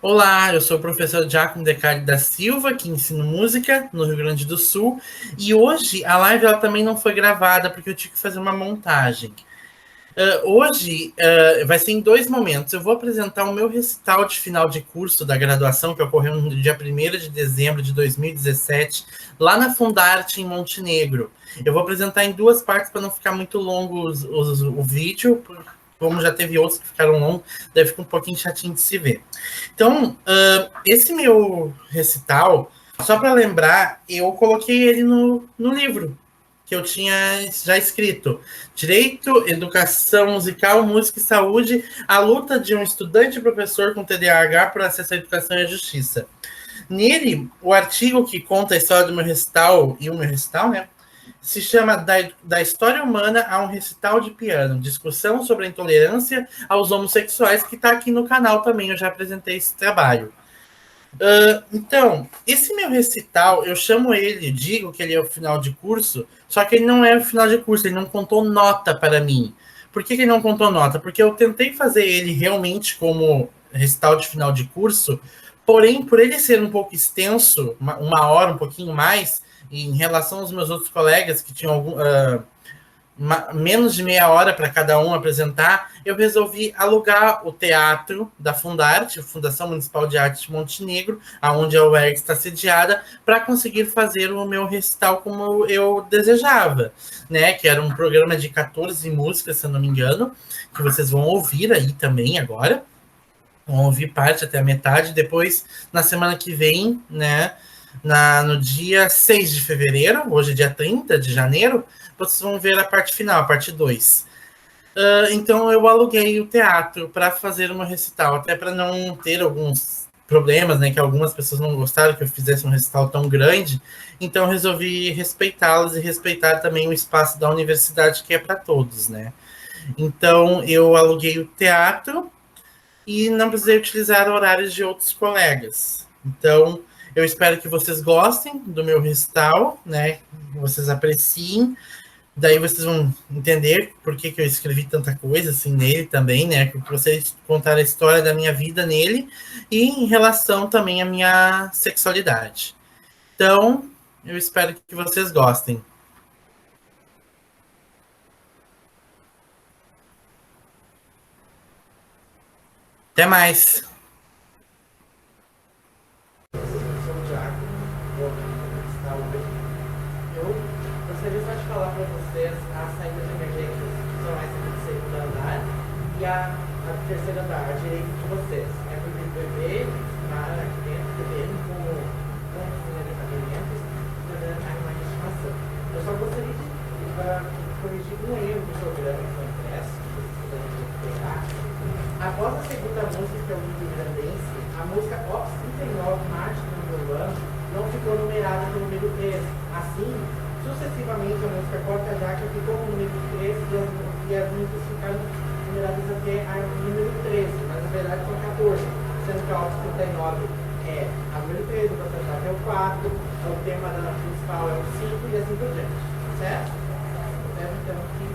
Olá, eu sou o professor Giacomo Decadi da Silva, que ensino música no Rio Grande do Sul. E hoje a live ela também não foi gravada porque eu tive que fazer uma montagem. Hoje vai ser em dois momentos. Eu vou apresentar o meu recital de final de curso da graduação, que ocorreu no dia 1º de dezembro de 2017, lá na Fundarte, em Montenegro. Eu vou apresentar em duas partes para não ficar muito longo o vídeo, como já teve outros que ficaram longos, deve ficar um pouquinho chatinho de se ver. Então, esse meu recital, só para lembrar, eu coloquei ele no livro que eu tinha já escrito. Direito, Educação Musical, Música e Saúde, a luta de um estudante e professor com TDAH por acesso à educação e à justiça. Nele, o artigo que conta a história do meu recital, e o meu recital, né, se chama da História Humana a um Recital de Piano, discussão sobre a intolerância aos homossexuais, que está aqui no canal também, eu já apresentei esse trabalho. Então, esse meu recital, eu chamo ele, digo que ele é o final de curso, só que ele não é o final de curso, ele não contou nota para mim. Por que ele não contou nota? Porque eu tentei fazer ele realmente como recital de final de curso, porém, por ele ser um pouco extenso, uma hora, um pouquinho mais, em relação aos meus outros colegas que tinham menos de meia hora para cada um apresentar, eu resolvi alugar o teatro da Fundarte, Fundação Municipal de Arte de Montenegro, aonde a UERJ está sediada, para conseguir fazer o meu recital como eu desejava, né? Que era um programa de 14 músicas, se eu não me engano, que vocês vão ouvir aí também agora. Vão ouvir parte até a metade, depois, na semana que vem, né? No dia 6 de fevereiro, hoje é dia 30 de janeiro, vocês vão ver a parte final, a parte 2. Então eu aluguei o teatro para fazer uma recital, até para não ter alguns problemas, né, que algumas pessoas não gostaram que eu fizesse um recital tão grande, então eu resolvi respeitá-las e respeitar também o espaço da universidade que é para todos, né. Então eu aluguei o teatro e não precisei utilizar horários de outros colegas. Então eu espero que vocês gostem do meu recital, né, que vocês apreciem. Daí vocês vão entender por que eu escrevi tanta coisa assim nele também, né? Que vocês contaram a história da minha vida nele e em relação também à minha sexualidade. Então, eu espero que vocês gostem. Até mais! Eu gostaria só de falar para vocês as saídas de emergências, que são essa aqui do segundo andar, e a terceira andar, à direita de vocês. É para o bebê, para aqui dentro, bebendo com pontos de alimentos, trazendo animais de estimação. Eu só gostaria de corrigir um erro do programa que foi impresso, que vocês poderiam recuperar. Após a segunda música, que é o Rio Grandense, a música Ops 39, Marte no meu ano, não ficou numerada com o número 3. Assim, sucessivamente, a música Corta Jaca ficou com o número 3 e as músicas ficaram numeradas até o número 13, mas na verdade são 14, sendo que a Ops 39 é a número 13, o Corta Jaca é o 4, o tema da principal é o 5 e assim por diante, certo? Então, aqui,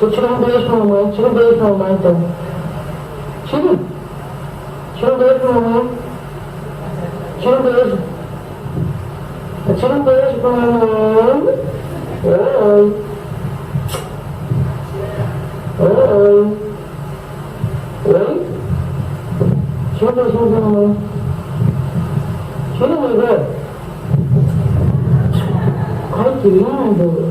Vou tirar um beijo pra mamãe. Tira um beijo pra mamãe, então. Tira. Tira um beijo pra mamãe. Tira um beijo. Tira um beijo pra mamãe. Oi. Oi. Oi. Tira um beijinho pra mamãe. Tira, amiga. Ai, que lindo.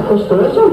Gostoso?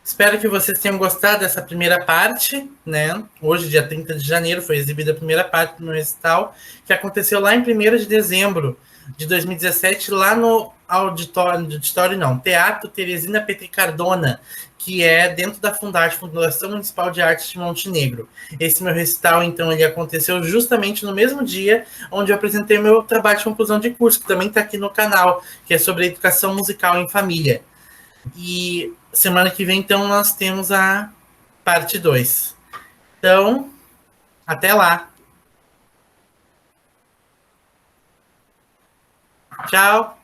Espero que vocês tenham gostado dessa primeira parte, né? Hoje, dia 30 de janeiro, foi exibida a primeira parte do meu recital, que aconteceu lá em 1º de dezembro de 2017, lá no Teatro Teresina Petri Cardona, que é dentro da Fundarte, Fundação Municipal de Artes de Montenegro. Esse meu recital, então, ele aconteceu justamente no mesmo dia onde eu apresentei meu trabalho de conclusão de curso, que também está aqui no canal, que é sobre educação musical em família. E semana que vem, então, nós temos a parte 2. Então, até lá. Tchau.